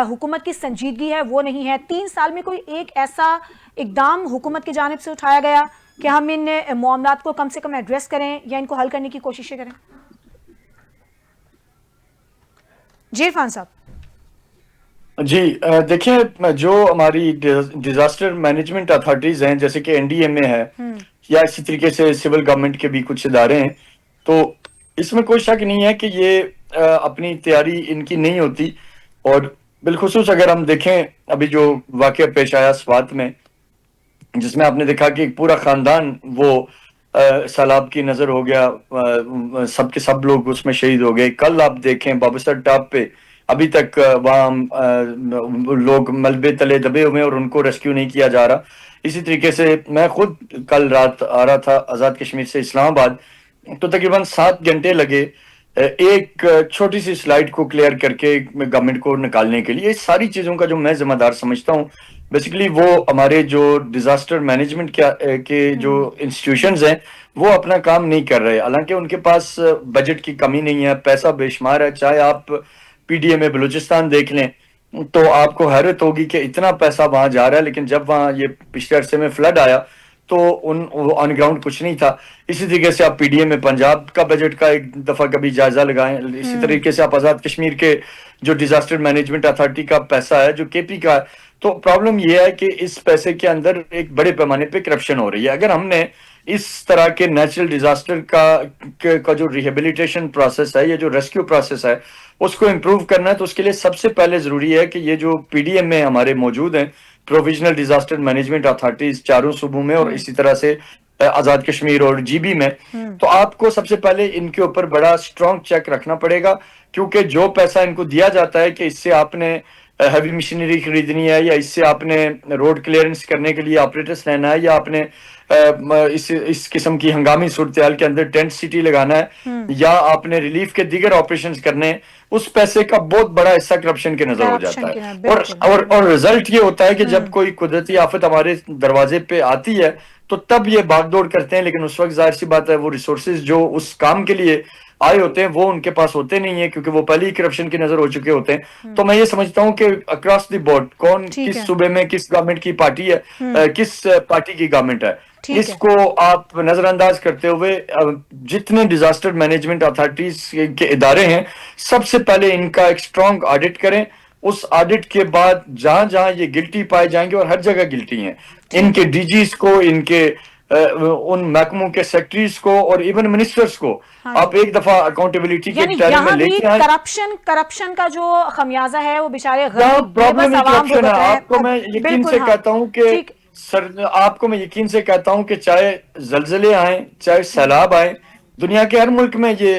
हुकूमत की संजीदगी है वो नहीं है। 3 साल में कोई एक ऐसा इकदाम हुकूमत की जानिब से उठाया गया कि हम इन मामलात को कम से कम एड्रेस करें या इनको हल करने की कोशिशें करें? जी इरफान साहब। जी देखिए, जो हमारी डिजास्टर मैनेजमेंट अथॉरिटीज हैं, जैसे कि एनडीएमए है या इसी तरीके से सिविल गवर्नमेंट के भी कुछ इदारे हैं, तो इसमें कोई शक नहीं है कि ये अपनी तैयारी इनकी नहीं होती। और बिलखुसूस अगर हम देखें अभी जो वाकया पेश आया स्वात में, जिसमें आपने देखा कि एक पूरा खानदान वो सैलाब की नजर हो गया, सब के सब लोग उसमें शहीद हो गए। कल आप देखें बाबूसर टॉप पे अभी तक वहाँ लोग मलबे तले दबे हुए हैं और उनको रेस्क्यू नहीं किया जा रहा। इसी तरीके से मैं खुद कल रात आ रहा था आज़ाद कश्मीर से इस्लामाबाद, तो तकरीबन 7 घंटे लगे एक छोटी सी स्लाइड को क्लियर करके गवर्नमेंट को निकालने के लिए। इस सारी चीज़ों का जो मैं जिम्मेदार समझता हूँ, बेसिकली वो हमारे जो डिजास्टर मैनेजमेंट के जो इंस्टीट्यूशंस हैं वो अपना काम नहीं कर रहे। हालांकि उनके पास बजट की कमी नहीं है, पैसा बेशुमार है। चाहे आप पीडीएमए बलूचिस्तान देख लें तो आपको हैरत होगी कि इतना पैसा वहां जा रहा है, लेकिन जब वहां ये पिछले अरसे में फ्लड आया तो ऑन ग्राउंड कुछ नहीं था। इसी तरीके से आप पीडीएमए पंजाब का बजट का एक दफा कभी जायजा लगाएं। इसी तरीके से आप आजाद कश्मीर के जो डिजास्टर मैनेजमेंट अथॉरिटी का पैसा है, जो केपी का है, तो प्रॉब्लम यह है कि इस पैसे के अंदर एक बड़े पैमाने पे करप्शन हो रही है। अगर हमने इस तरह के नेचुरल डिजास्टर का जो रिहेबिलिटेशन प्रोसेस है, ये जो रेस्क्यू प्रोसेस है, उसको इम्प्रूव करना है, तो उसके लिए सबसे पहले जरूरी है कि ये जो पीडीएम में हमारे मौजूद हैं, प्रोविजनल डिजास्टर मैनेजमेंट अथॉरिटीज चारों सूबों में और इसी तरह से आजाद कश्मीर और जीबी में, तो आपको सबसे पहले इनके ऊपर बड़ा स्ट्रॉन्ग चेक रखना पड़ेगा। क्योंकि जो पैसा इनको दिया जाता है कि इससे आपने हैवी मशीनरी खरीदनी है, या इससे आपने रोड क्लियरेंस करने के लिए ऑपरेटर्स लेना है, या आपने इस किस्म की हंगामी सूरत हाल के अंदर टेंट सिटी लगाना है, या आपने रिलीफ के दीगर ऑपरेशंस करने हैं, उस पैसे का बहुत बड़ा हिस्सा करप्शन के नजर हो जाता है। और रिजल्ट ये होता है कि जब कोई कुदरती आफत हमारे दरवाजे पे आती है तो तब ये भागदौड़ करते हैं, लेकिन उस वक्त जाहिर सी बात है वो रिसोर्सेज जो उस काम के लिए आए होते हैं वो उनके पास होते नहीं है, क्योंकि वो पहले ही करप्शन की नजर हो चुके होते हैं। तो मैं ये समझता हूँ कि अक्रॉस द बोर्ड कौन किस सूबे में किस गवर्नमेंट की पार्टी है, किस पार्टी की गवर्नमेंट है, इसको आप नजरअंदाज करते हुए जितने डिजास्टर मैनेजमेंट अथॉरिटीज के इदारे हैं सबसे पहले इनका एक स्ट्रॉन्ग ऑडिट करें। उस ऑडिट के बाद जहां जहां ये गिल्टी पाए जाएंगे, और हर जगह गिल्टी हैं, इनके डीजीज को, इनके उन महकमों के सेक्रेटरीज को और इवन मिनिस्टर्स को आप एक दफा अकाउंटेबिलिटी के दायरे में लेके आए। करप्शन का जो खमियाजा है वो बेचारे प्रॉब्लम है। आपको मैं यकीन से कहता हूं कि आपको मैं यकीन से कहता हूं कि चाहे जलजले आए, चाहे सैलाब आए, दुनिया के हर मुल्क में ये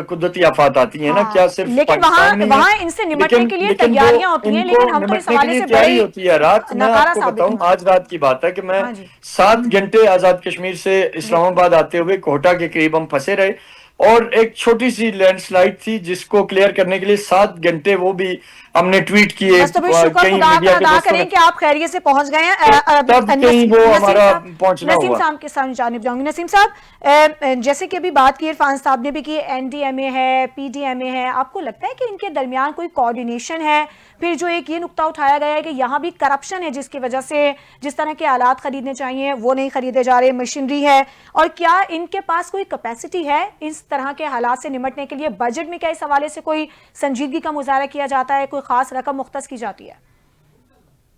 कुदरती आफात आती है ना, क्या सिर्फ लेकिन वहाँ इनसे निपटने के लिए तैयारियां होती हैं, लेकिन हम तो इस हवाले से बड़ी होती है। रात मैं आपको बताऊं, आज रात की बात है कि मैं 7 घंटे आजाद कश्मीर से इस्लामाबाद आते हुए कोहटा के करीब हम फंसे रहे, और एक छोटी सी लैंडस्लाइड थी जिसको क्लियर करने के लिए 7 घंटे वो भी हमने ट्वीट किए। तो कई मीडिया के दोस्तों करें कि आप खैरियत से पहुंच गए हैं। तब कहीं वो हमारा पहुंचना हुआ। नसीम साहब के सामने जानिब जाऊंगी। नसीम साहब, जैसे कि अभी बात की इरफान साहब ने भी की, एनडीएमए है, पीडीएमए है, आपको लगता है कि इनके दरमियान कोई कोऑर्डिनेशन है? फिर जो एक ये नुक्ता उठाया गया है कि यहाँ भी करप्शन है जिसकी वजह से जिस तरह के आलात खरीदने चाहिए वो नहीं खरीदे जा रहे, मशीनरी है, और क्या इनके पास कोई कैपेसिटी है इस तरह के हालात से निपटने के लिए? बजट में क्या इस हवाले से कोई संजीदगी का मुजाहरा किया जाता है, कोई खास रकम मुख्तस की जाती है?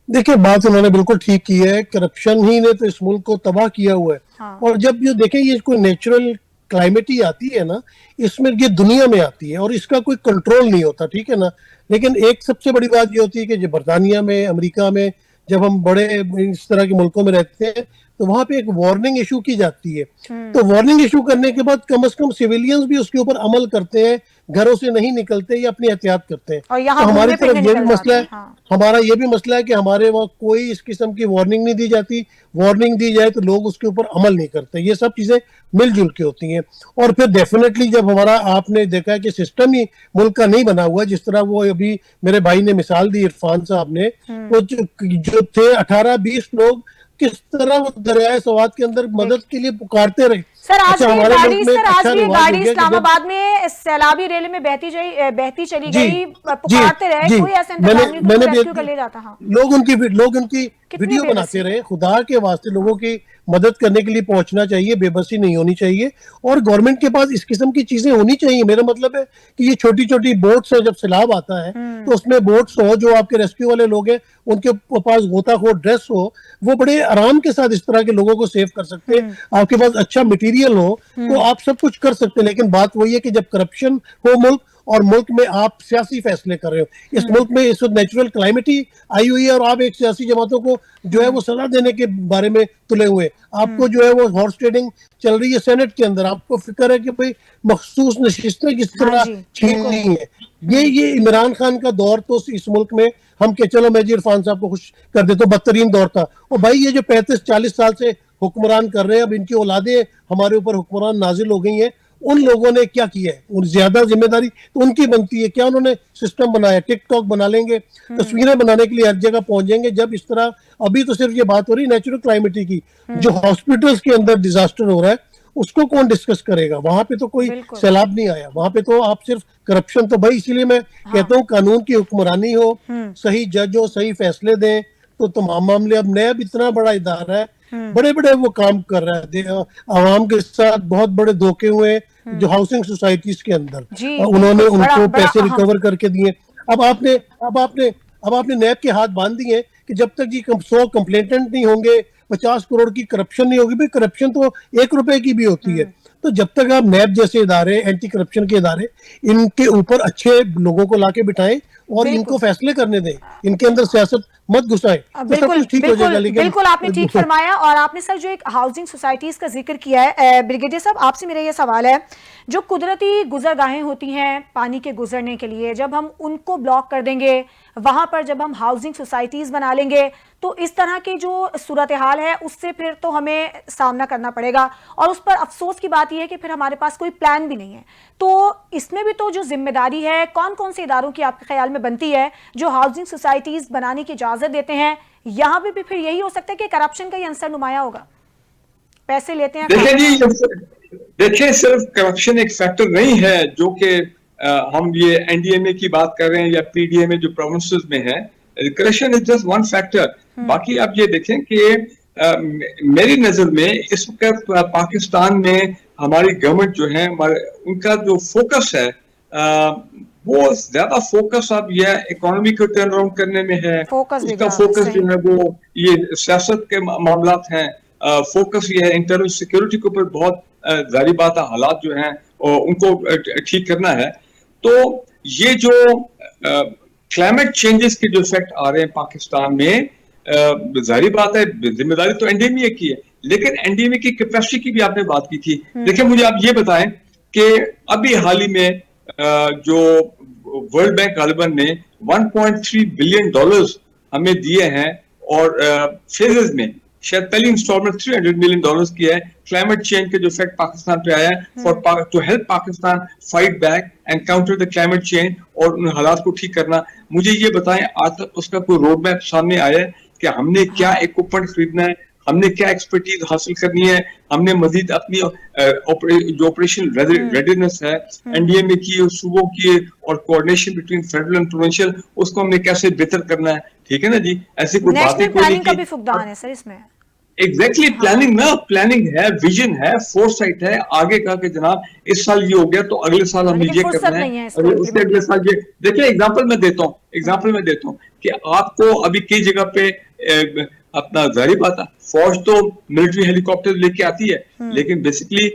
देखिए, बात उन्होंने बिल्कुल ठीक की है। करप्शन ही ने तो इस मुल्क को तबाह किया हुआ है। हाँ। और जब ये देखें, ये कोई नेचुरल क्लाइमेट ही आती है ना, इसमें ये दुनिया में आती है और इसका कोई कंट्रोल नहीं होता, ठीक है ना। लेकिन एक सबसे बड़ी बात ये होती है कि जो बरतानिया में, अमेरिका में, जब हम बड़े इस तरह के मुल्कों में रहते हैं तो वहां पे एक वार्निंग इशू की जाती है। तो वार्निंग इशू करने के बाद कम से कम सिविलियंस भी उसके ऊपर अमल करते हैं, घरों से नहीं निकलते या अपनी एहतियात करते हैं। और तो हमारी तरफ ये भी मसला है, हमारा ये भी मसला है कि हमारे वहाँ कोई इस किस्म की वार्निंग नहीं दी जाती। वार्निंग दी जाए तो लोग उसके ऊपर अमल नहीं करते। ये सब चीजें मिलजुल के होती हैं। और फिर डेफिनेटली जब हमारा, आपने देखा है कि सिस्टम ही मुल्क का नहीं बना हुआ, जिस तरह वो अभी मेरे भाई ने मिसाल दी, इरफान साहब ने, वो जो थे 18-20 लोग किस तरह वो दरियाए सवात के अंदर मदद के लिए पुकारते रहे। सर आज भी गाड़ी इस्लामाबाद में सैलाबी रेल में बहती चली गई, पुकारते रहे, कोई ऐसा इंतजाम कर ले जाता। हाँ, लोग उनकी वीडियो बनाते रहे। खुदा के वास्ते लोगों की मदद करने के लिए पहुंचना चाहिए, बेबसी नहीं होनी चाहिए, और गवर्नमेंट के पास इस किस्म की चीजें होनी चाहिए। मेरा मतलब है कि ये छोटी छोटी बोट्स है, जब सैलाब आता है तो उसमें बोट्स हो, जो आपके रेस्क्यू वाले लोग हैं उनके पास गोताखोर ड्रेस हो, वो बड़े आराम के साथ इस तरह के लोगों को सेव कर सकते हैं। आपके पास अच्छा मटीरियल हो तो आप सब कुछ कर सकते हैं। लेकिन बात वही है कि जब करप्शन हो मुल्क, और मुल्क में आप सियासी फैसले कर रहे हो, इस मुल्क में इस वक्त नेचुरल क्लाइमेट ही आई हुई है, और आप एक सियासी जमातों को जो है वो सलाह देने के बारे में तुले हुए, आपको जो है वो हॉर्स ट्रेडिंग चल रही है सेनेट के अंदर। आपको फिक्र है कि भाई मखसूस नशिस्तें किस तरह छीननी है। ये इमरान खान का दौर तो इस मुल्क में, हम के चलो मैं जी इरफान साहब को खुश कर देता हूं, बदतरीन दौर था। और भाई ये जो 35-40 साल से हुक्मरान कर रहे हैं, अब इनकी औलादें हमारे ऊपर हुक्मरान नाजिल हो गई हैं, उन लोगों ने क्या किया है? उन ज्यादा जिम्मेदारी तो उनकी बनती है। क्या उन्होंने सिस्टम बनाया? टिकटॉक बना लेंगे, तस्वीरें बनाने के लिए हर जगह पहुंच जाएंगे। जब इस तरह, अभी तो सिर्फ ये बात हो रही नेचुरल क्लाइमेटी की, जो हॉस्पिटल्स के अंदर डिजास्टर हो रहा है उसको कौन डिस्कस करेगा? वहां पे तो कोई सैलाब नहीं आया, वहां पे तो आप सिर्फ करप्शन। तो भाई इसीलिए मैं कहता हूँ कानून की हुक्मरानी हो, सही जज हो, सही फैसले दें तो तमाम मामले। अब नैब इतना बड़ा इदारा है, बड़े बड़े वो काम कर रहा है, आवाम के साथ बहुत बड़े धोखे हुए जो हाउसिंग सोसाइटीज के अंदर, उन्होंने उनको पैसे रिकवर करके दिए। अब आपने नैब के हाथ बांध दिए कि जब तक जी 100 कंप्लेंटेंट नहीं होंगे, 50 करोड़ की करप्शन नहीं होगी। भाई करप्शन तो 1 रुपए की भी होती है। तो जब तक आप नैब जैसे इदारे, एंटी करप्शन के इदारे, इनके ऊपर अच्छे लोगों को लाके बिठाएं और इनको फैसले करने दें, इनके अंदर सियासत मत घुसाएं, तो सब बिल्कुल कुछ ठीक हो जाएगा। बिल्कुल लेकिन बिल्कुल आपने ठीक फरमाया। और आपने सर जो एक हाउसिंग सोसाइटीज का जिक्र किया है, ब्रिगेडियर साहब आपसे मेरा ये सवाल है, जो कुदरती गुजरगाहें होती हैं पानी के गुजरने के लिए, जब हम उनको ब्लॉक कर देंगे, वहां पर जब हम हाउसिंग सोसाइटीज बना लेंगे, तो इस तरह की जो सूरत हाल है उससे फिर तो हमें सामना करना पड़ेगा। और उस पर अफसोस की बात यह है कि फिर हमारे पास कोई प्लान भी नहीं है। तो इसमें भी तो जो जिम्मेदारी है कौन कौन से इदारों की आपके ख्याल में बनती है जो हाउसिंग सोसाइटीज बनाने की इजाजत देते हैं? यहाँ भी फिर यही हो सकता है कि करप्शन का ही अंसर नुमाया होगा, पैसे लेते हैं। देखिए जी, देखिए सिर्फ करप्शन एक फैक्टर नहीं है जो कि हम ये एनडीएमए की बात कर रहे हैं या पीडीएमए जो प्रोविंसेस में है, corruption is just one factor. बाकी आप ये देखें कि मेरी नजर में इस वक्त पाकिस्तान में हमारी गवर्नमेंट जो है, उनका जो फोकस है वो ज्यादा फोकस अब यह इकोनॉमी को टर्न अराउंड करने में है। इसका फोकस जो है वो ये सियासत के मामलात हैं। फोकस ये है इंटरनल सिक्योरिटी के ऊपर, बहुत जारी बात है हालात जो हैं उनको ठीक करना है। तो ये जो क्लाइमेट चेंजेस के जो इफेक्ट आ रहे हैं पाकिस्तान में, जारी बात है जिम्मेदारी तो एनडीएमए की है, लेकिन एनडीएमए की कैपेसिटी की भी आपने बात की थी। देखिए मुझे आप ये बताएं कि अभी हाल ही में जो वर्ल्ड बैंक गालिबन ने 1.3 बिलियन डॉलर्स हमें दिए हैं और फेजेस में शायद पहली इंस्टॉलमेंट $300 मिलियन की है क्लाइमेट चेंज के जो इफेक्ट पाकिस्तान पे आया है, for to help Pakistan fight back and counter the climate change और उन हालात को ठीक करना। मुझे ये बताएं आज तक उसका कोई रोड मैप सामने आया है कि हमने क्या इक्विपमेंट खरीदना है, हमने क्या एक्सपर्टीज हासिल करनी है, हमने मजीद अपनी जो ऑपरेशन रेडीनेस है एनडीएमए की और सूबों की और coordination between federal and provincial, उसको हमने कैसे बेहतर करना है। ठीक है ना जी, ऐसी कोई बातें कोई नहीं की फुकदान है सर इसमें। एग्जैक्टली प्लानिंग ना, प्लानिंग है, विजन है, फोरसाइट है आगे का कि जनाब इस साल ये हो गया तो अगले साल हमें ये करना है और उसके अगले साल ये। देखिए एग्जांपल मैं देता हूँ कि आपको अभी कई जगह पे अपना जारी बात है, फौज तो मिलिट्री हेलीकॉप्टर लेके आती है, लेकिन बेसिकली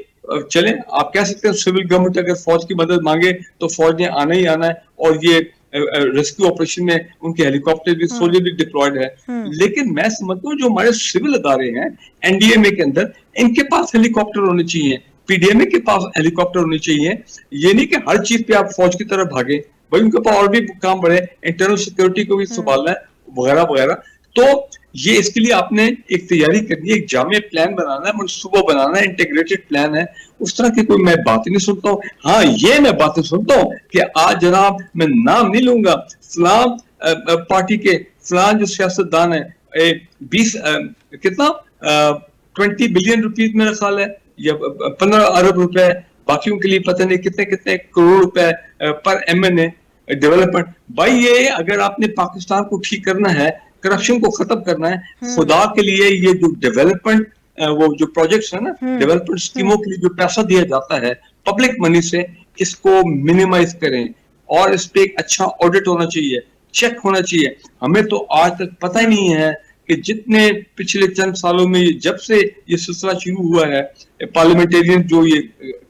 चलें आप कह सकते हैं सिविल गवर्नमेंट अगर फौज की मदद मांगे तो फौज ने आना ही आना है और ये रेस्क्यू ऑपरेशन में उनके हेलीकॉप्टर भी सोल्जर भी डिप्लॉयड है। लेकिन मैं समझता हूँ जो हमारे सिविल अदारे हैं एनडीएमए के अंदर, इनके पास हेलीकॉप्टर होने चाहिए, पीडीएमए के पास हेलीकॉप्टर होने चाहिए। ये नहीं कि हर चीज पे आप फौज की तरफ भागे, भाई उनके पास और भी काम बढ़े, इंटरनल सिक्योरिटी को भी संभालना है वगैरह वगैरह। तो ये इसके लिए आपने एक तैयारी करनी है, एक जामे प्लान बनाना है, मनसूबा बनाना है, इंटीग्रेटेड प्लान है। उस तरह की कोई मैं बात नहीं सुनता हूँ। हाँ ये मैं बातें सुनता हूँ कि आज जनाब मैं नाम नहीं लूंगा, फलां पार्टी के फलां जो सियासतदान है 20 बिलियन रुपीज मेरा ख्याल है या 15 अरब रुपए, बाकियों के लिए पता नहीं कितने कितने करोड़ रुपए पर एमएनए डेवलपमेंट। भाई ये अगर आपने पाकिस्तान को ठीक करना है, करप्शन को खत्म करना है, खुदा के लिए ये जो डेवलपमेंट वो जो प्रोजेक्ट्स है ना, डेवलपमेंट स्कीमों के लिए जो पैसा दिया जाता है पब्लिक मनी से, इसको मिनिमाइज करें और इस पे एक अच्छा ऑडिट होना चाहिए, चेक होना चाहिए। हमें तो आज तक पता ही नहीं है कि जितने पिछले चंद सालों में जब से ये सिलसिला शुरू हुआ है पार्लियामेंटेरियन जो ये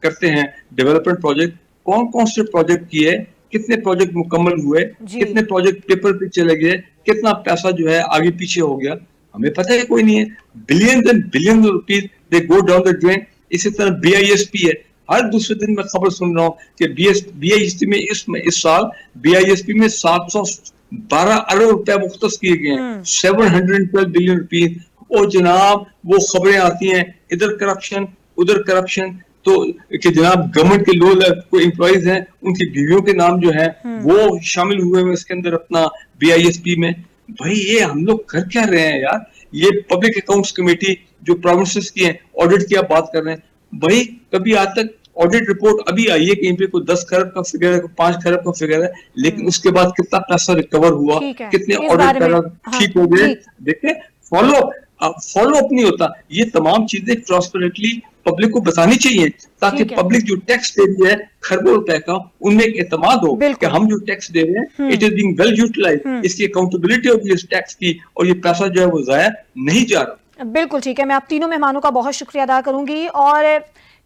करते हैं डेवलपमेंट प्रोजेक्ट, कौन कौन से प्रोजेक्ट किए, कितने प्रोजेक्ट मुकम्मल हुए, कितने प्रोजेक्ट पेपर पे चले गए, कितना पैसा जो है आगे पीछे हो गया, हमें पता है कोई नहीं है। Billion and billion rupees they go down the drain. इसी तरह बीआईएसपी है, हर दूसरे दिन मैं खबर सुन रहा हूँ कि बीआईएसपी में इस साल बीआईएसपी में 712 अरब रुपए मुख्तस किए गए हैं, 712 बिलियन रुपीज। ओ जनाब वो खबरें आती हैं इधर करप्शन उधर करप्शन, तो कि जनाब गवर्नमेंट के लो कोई एम्प्लॉइज हैं उनकी बीवियों के नाम जो है वो शामिल हुए हैं इसके अंदर अपना बीआईएसपी में। भाई ये हम लोग कर क्या रहे हैं यार? ये पब्लिक अकाउंट्स कमेटी जो प्रोविंसेस की है ऑडिट की आप बात कर रहे हैं, भाई कभी आज तक ऑडिट रिपोर्ट अभी आई है कहीं पे कोई 10 खरब का फिगर है, 5 खरब का फिगर है, लेकिन उसके बाद कितना पैसा रिकवर हुआ, कितने ऑडिट ठीक हो गए, देखिए फॉलो अप नहीं होता। ये तमाम चीजें ट्रांसपेरेंटली पब्लिक को बतानी चाहिए ताकि पब्लिक जो टैक्स दे रही है खरबों रुपए का, उनमें एक एतमाद हो कि हम जो टैक्स दे रहे हैं it is being well utilised, इसकी अकाउंटेबिलिटी होगी इस टैक्स की और ये पैसा जो है वो जाया नहीं जा रहा। बिल्कुल ठीक है, मैं आप तीनों मेहमानों का बहुत शुक्रिया अदा करूंगी। और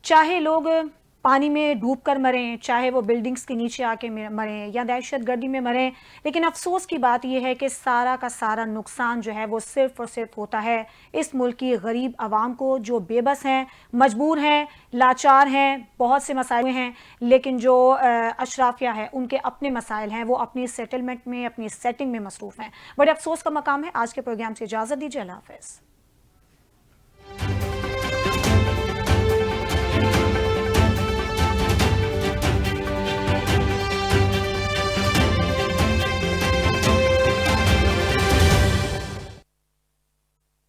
चाहे लोग पानी में डूबकर मरें, चाहे वो बिल्डिंग्स के नीचे आके मरें या दहशतगर्दी में मरें। लेकिन अफसोस की बात यह है कि सारा का सारा नुकसान जो है वो सिर्फ और सिर्फ होता है इस मुल्क की गरीब आवाम को, जो बेबस हैं, मजबूर हैं, लाचार हैं, बहुत से मसाइल हैं। लेकिन जो अशराफिया है उनके अपने मसाइल हैं, वो अपनी सेटलमेंट में, अपनी सेटिंग में मसरूफ़ हैं। बड़े अफसोस का मकाम है। आज के प्रोग्राम से इजाज़त दीजिए। अल्लाह हाफ़िज़।